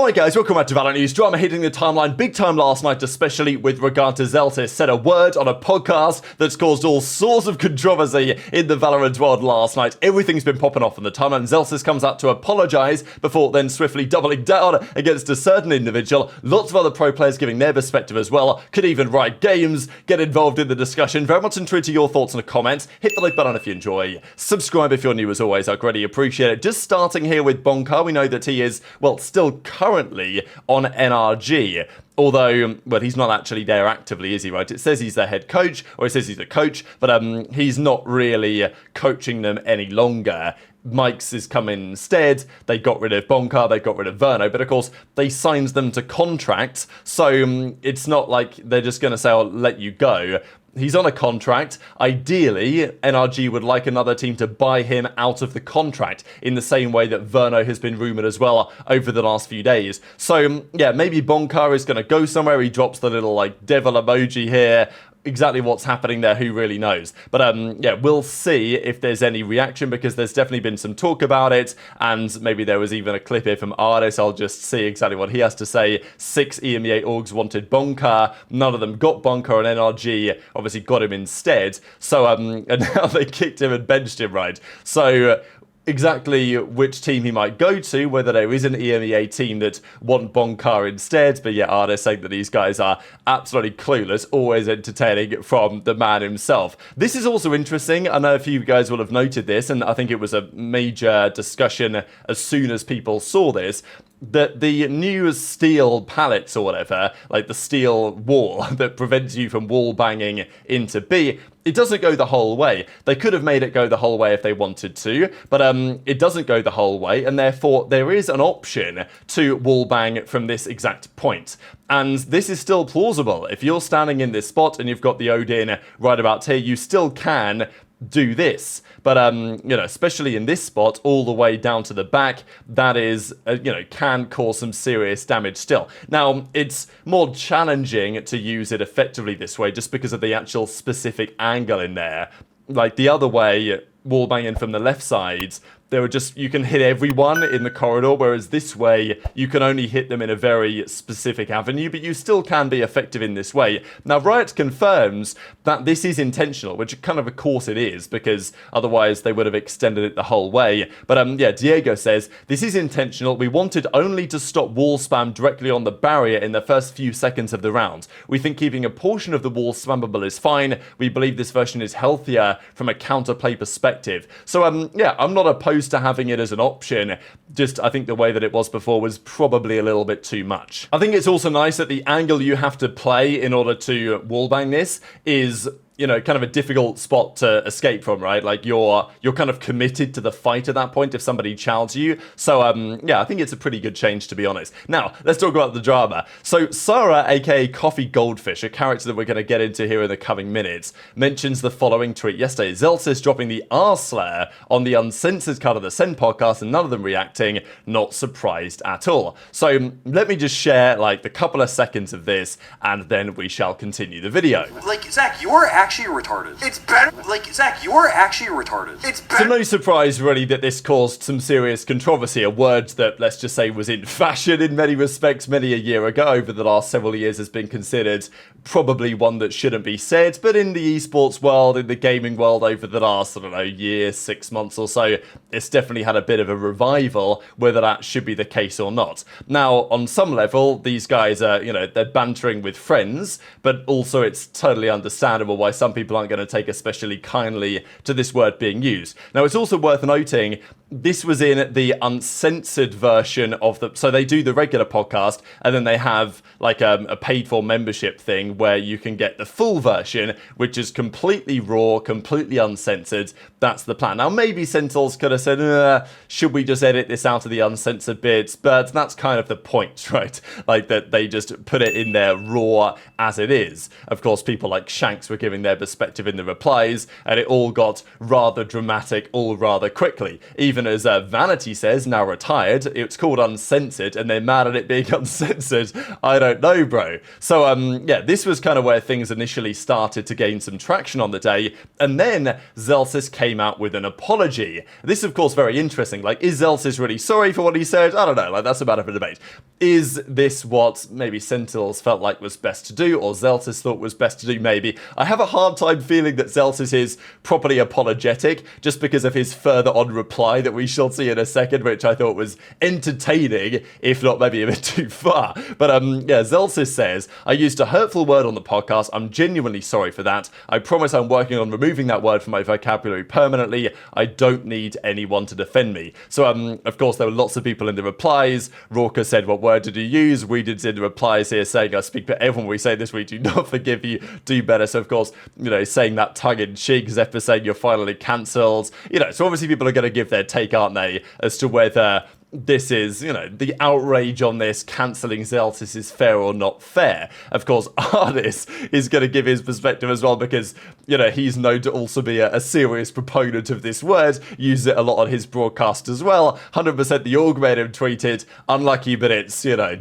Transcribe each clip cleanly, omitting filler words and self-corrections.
Hi guys, welcome back to VALORANT News. Drama hitting the timeline big time last night, especially with regard to Zellsis. Said a word on a podcast that's caused all sorts of controversy in the VALORANT world last night. Everything's been popping off on the timeline. Zellsis comes out to apologise before then swiftly doubling down against a certain individual. Lots of other pro players giving their perspective as well. Could even write games, get involved in the discussion. Very much intrigued to your thoughts in the comments. Hit the like button if you enjoy. Subscribe if you're new as always. I'd really appreciate it. Just starting here with Bonkar. We know that he is, well, still currently on NRG. Although, well, he's not actually there actively, is he, right? It says he's their head coach, or it says he's a coach, but he's not really coaching them any longer. Mike's is coming instead. They got rid of Bonkar, they got rid of Verno, but of course, they signed them to contracts, so it's not like they're just going to say, I'll let you go. He's on a contract. Ideally, NRG would like another team to buy him out of the contract in the same way that Verno has been rumoured as well over the last few days. So, yeah, maybe Bonkar is going to go somewhere. He drops the little, like, devil emoji here. Exactly what's happening there, who really knows? But yeah, we'll see if there's any reaction, because there's definitely been some talk about it, and maybe there was even a clip here from Ardiis. I'll just see exactly what he has to say. 6 EMEA orgs wanted Bonkar, none of them got Bonkar, and NRG obviously got him instead. So and now they kicked him and benched him, right? So exactly which team he might go to, whether there is an EMEA team that want Bonkar instead. But yeah, Ardiis saying that these guys are absolutely clueless, always entertaining from the man himself. This is also interesting. I know a few guys will have noted this, and I think it was a major discussion as soon as people saw this, that the new steel pallets or whatever, like the steel wall that prevents you from wall banging into B, it doesn't go the whole way. They could have made it go the whole way if they wanted to, but it doesn't go the whole way, and therefore there is an option to wall bang from this exact point. And this is still plausible. If you're standing in this spot and you've got the Odin right about here, you still can do this. But, you know, especially in this spot, all the way down to the back, that is, you know, can cause some serious damage still. Now, it's more challenging to use it effectively this way, just because of the actual specific angle in there. Like the other way, wall banging from the left side, there were just, you can hit everyone in the corridor, whereas this way, you can only hit them in a very specific avenue, but you still can be effective in this way. Now, Riot confirms that this is intentional, which kind of course it is, because otherwise they would have extended it the whole way. But yeah, Diego says, this is intentional. We wanted only to stop wall spam directly on the barrier in the first few seconds of the round. We think keeping a portion of the wall spammable is fine. We believe this version is healthier from a counterplay perspective. So yeah, I'm not opposed to having it as an option, just I think the way that it was before was probably a little bit too much. I think it's also nice that the angle you have to play in order to wallbang this is, you know, kind of a difficult spot to escape from, right? Like you're kind of committed to the fight at that point if somebody challenges you. So yeah, I think it's a pretty good change, to be honest. Now, let's talk about the drama. So Sarah, aka Coffee Goldfish, a character that we're going to get into here in the coming minutes, mentions the following tweet yesterday. Zellsis dropping the R-slur on the uncensored cut of the Send podcast and none of them reacting. Not surprised at all. So let me just share like the couple of seconds of this and then we shall continue the video. Like, Zach, you're actually retarded. It's better. Like, Zach, you're actually retarded. It's better. So no surprise really that this caused some serious controversy, a word that, let's just say, was in fashion in many respects many a year ago. Over the last several years has been considered probably one that shouldn't be said, but in the esports world, in the gaming world over the last, I don't know, year, 6 months or so, it's definitely had a bit of a revival, whether that should be the case or not. Now, on some level, these guys are, you know, they're bantering with friends, but also it's totally understandable why some people aren't going to take especially kindly to this word being used. Now, it's also worth noting, this was in the uncensored version of the... So they do the regular podcast, and then they have like a paid-for membership thing where you can get the full version, which is completely raw, completely uncensored. That's the plan. Now, maybe Sentinels could have said, should we just edit this out of the uncensored bits? But that's kind of the point, right? Like that they just put it in there raw as it is. Of course, people like Shanks were giving their perspective in the replies, and it all got rather dramatic all rather quickly. Even as Vanity says, now retired, it's called uncensored, and they're mad at it being uncensored. I don't know, bro. So, yeah, this was kind of where things initially started to gain some traction on the day, and then Zellsis came out with an apology. This is, of course, very interesting. Like, is Zellsis really sorry for what he said? I don't know. Like, that's a matter of a debate. Is this what maybe Sentinels felt like was best to do, or Zellsis thought was best to do? Maybe. I have a hard time feeling that Zellsis is properly apologetic, just because of his further on reply that we shall see in a second, which I thought was entertaining, if not maybe a bit too far. But yeah, Zellsis says, I used a hurtful word on the podcast. I'm genuinely sorry for that. I promise I'm working on removing that word from my vocabulary permanently. I don't need anyone to defend me. So, of course, there were lots of people in the replies. Rorka said, what word did you use? We did in the replies here saying, I speak for everyone we say this, we do not forgive you, do better. So, of course, you know, saying that tongue-in-cheek, Zephyr saying you're finally cancelled. You know, so obviously people are going to give their take, aren't they, as to whether this is, you know, the outrage on this cancelling Zellsis is fair or not fair. Of course, Ardiis is going to give his perspective as well because, you know, he's known to also be a serious proponent of this word, uses it a lot on his broadcast as well. 100% the org made him tweeted, unlucky, but it's, you know, ...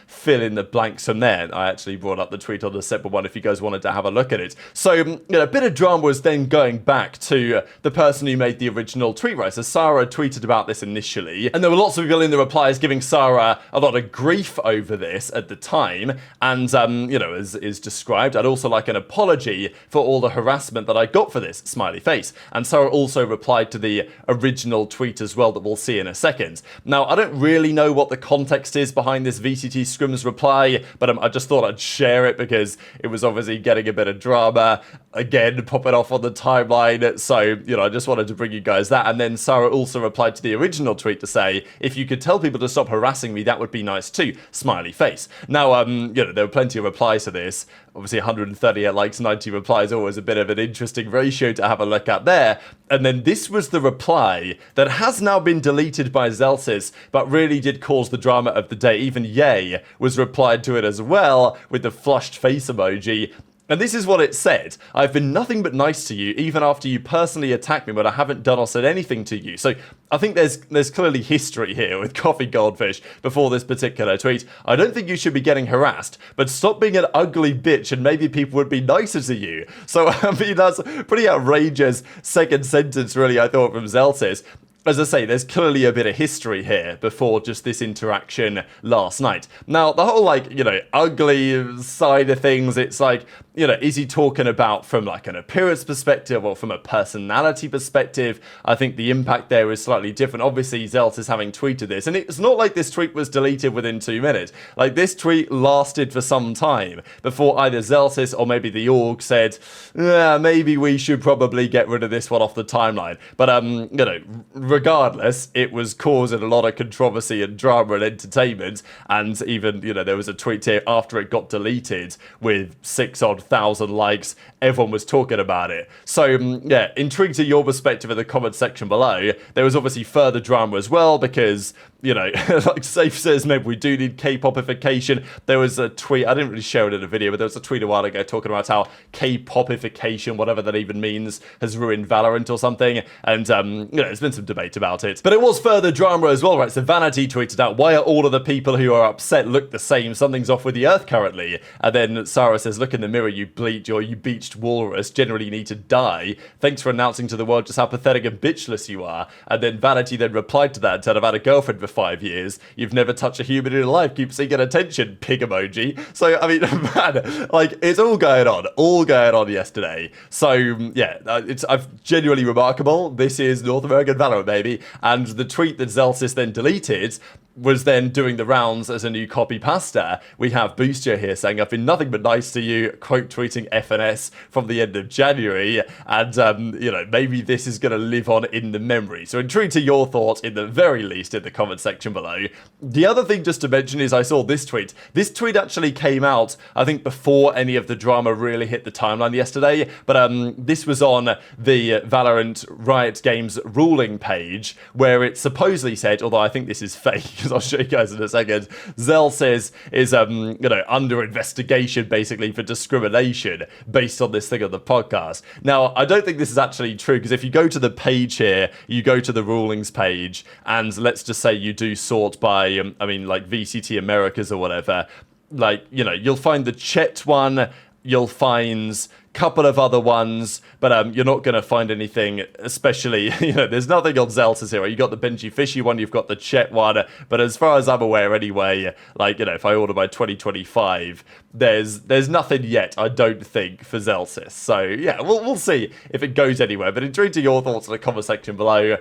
fill in the blanks from there. I actually brought up the tweet on the separate one if you guys wanted to have a look at it. So, you know, a bit of drama was then going back to the person who made the original tweet, right? So Sarah tweeted about this initially, and there were lots of people in the replies giving Sarah a lot of grief over this at the time, and, you know, as is described, I'd also like an apology for all the harassment that I got for this, smiley face. And Sarah also replied to the original tweet as well that we'll see in a second. Now, I don't really know what the context is behind this VCT Scrims reply, but I just thought I'd share it because it was obviously getting a bit of drama, again, popping off on the timeline, so, you know, I just wanted to bring you guys that. And then Sarah also replied to the original tweet to say, if you could tell people to stop harassing me, that would be nice too, smiley face. Now, you know, there were plenty of replies to this, obviously 138 likes, 90 replies, always a bit of an interesting ratio to have a look at there. And then this was the reply that has now been deleted by Zellsis, but really did cause the drama of the day. Even Ye was replied to it as well with the flushed face emoji. And this is what it said. I've been nothing but nice to you, even after you personally attacked me when I haven't done or said anything to you. So I think there's clearly history here with Coffee Goldfish before this particular tweet. I don't think you should be getting harassed, but stop being an ugly bitch and maybe people would be nicer to you. So, I mean, that's a pretty outrageous second sentence, really, I thought, from Zellsis. As I say, there's clearly a bit of history here before just this interaction last night. Now, the whole, like, you know, ugly side of things, it's like, you know, is he talking about from, like, an appearance perspective or from a personality perspective? I think the impact there is slightly different. Obviously, Zellsis having tweeted this, and it's not like this tweet was deleted within 2 minutes. Like, this tweet lasted for some time before either Zellsis or maybe the org said, maybe we should probably get rid of this one off the timeline. But, you know, regardless, it was causing a lot of controversy and drama and entertainment, and even, you know, there was a tweet here after it got deleted with 6,000 likes, everyone was talking about it. So, yeah, intrigued to your perspective in the comment section below. There was obviously further drama as well, because, you know, like Safe says, maybe we do need K-popification. There was a tweet, I didn't really share it in a video, but there was a tweet a while ago talking about how K-popification, whatever that even means, has ruined Valorant or something, and, you know, there's been some debate about it. But it was further drama as well, right? So Vanity tweeted out, why are all of the people who are upset look the same? Something's off with the earth currently. And then Sarah says, look in the mirror, you bleached or you beached walrus. Generally you need to die. Thanks for announcing to the world just how pathetic and bitchless you are. And then Vanity then replied to that and said, I've had a girlfriend for 5 years. You've never touched a human in your life. Keep seeking attention. Pig emoji. So, I mean, man, like, it's all going on yesterday. So, yeah, it's genuinely remarkable. This is North American Valorant, baby. And the tweet that Zellsis then deleted was then doing the rounds as a new copy pasta. We have Booster here saying, I've been nothing but nice to you, quote tweeting FNS from the end of January, and, you know, maybe this is going to live on in the memory. So intrigued to your thoughts, in the very least, in the comment section below. The other thing just to mention is I saw this tweet. This tweet actually came out, I think, before any of the drama really hit the timeline yesterday, but this was on the Valorant Riot Games ruling page, where it supposedly said, although I think this is fake, because I'll show you guys in a second. Zellsis is under investigation basically for discrimination based on this thing on the podcast. Now, I don't think this is actually true, because if you go to the page here, you go to the rulings page, and let's just say you do sort by, like VCT Americas or whatever, like, you'll find the Chet one, you'll find couple of other ones, but you're not going to find anything, especially, there's nothing on Zellsis here. You got the Benji Fishy one, you've got the Chet one, but as far as I'm aware anyway, like, if I order by 2025, there's nothing yet, I don't think, for Zellsis. So, yeah, we'll see if it goes anywhere, but intrigued to your thoughts in the comment section below.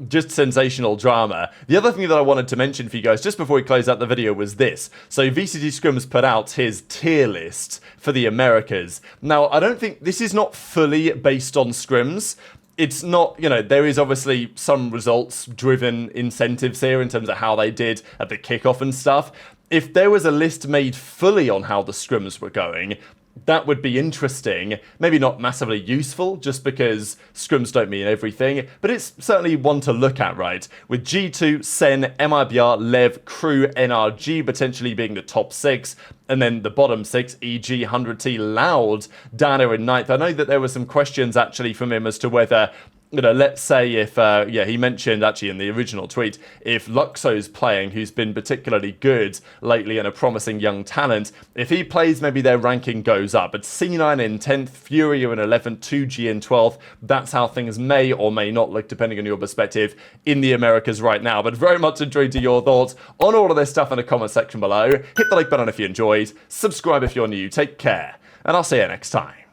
Just sensational drama. The other thing that I wanted to mention for you guys just before we close out the video was this. So VCT Scrims put out his tier list for the Americas. Now, I don't think this is not fully based on scrims. It's not, there is obviously some results-driven incentives here in terms of how they did at the kickoff and stuff. If there was a list made fully on how the scrims were going, that would be interesting. Maybe not massively useful, just because scrims don't mean everything, but it's certainly one to look at, right? With G2, Sen, MIBR, Lev, Crew, NRG potentially being the top 6, and then the bottom 6, e.g. 100T, Loud, Dana in 9th. I know that there were some questions actually from him as to whether, let's say if, he mentioned actually in the original tweet, if Luxo's playing, who's been particularly good lately and a promising young talent, if he plays, maybe their ranking goes up. But C9 in 10th, Furia in 11th, 2G in 12th, that's how things may or may not look, depending on your perspective, in the Americas right now. But very much intrigued to your thoughts on all of this stuff in the comment section below. Hit the like button if you enjoyed, subscribe if you're new, take care, and I'll see you next time.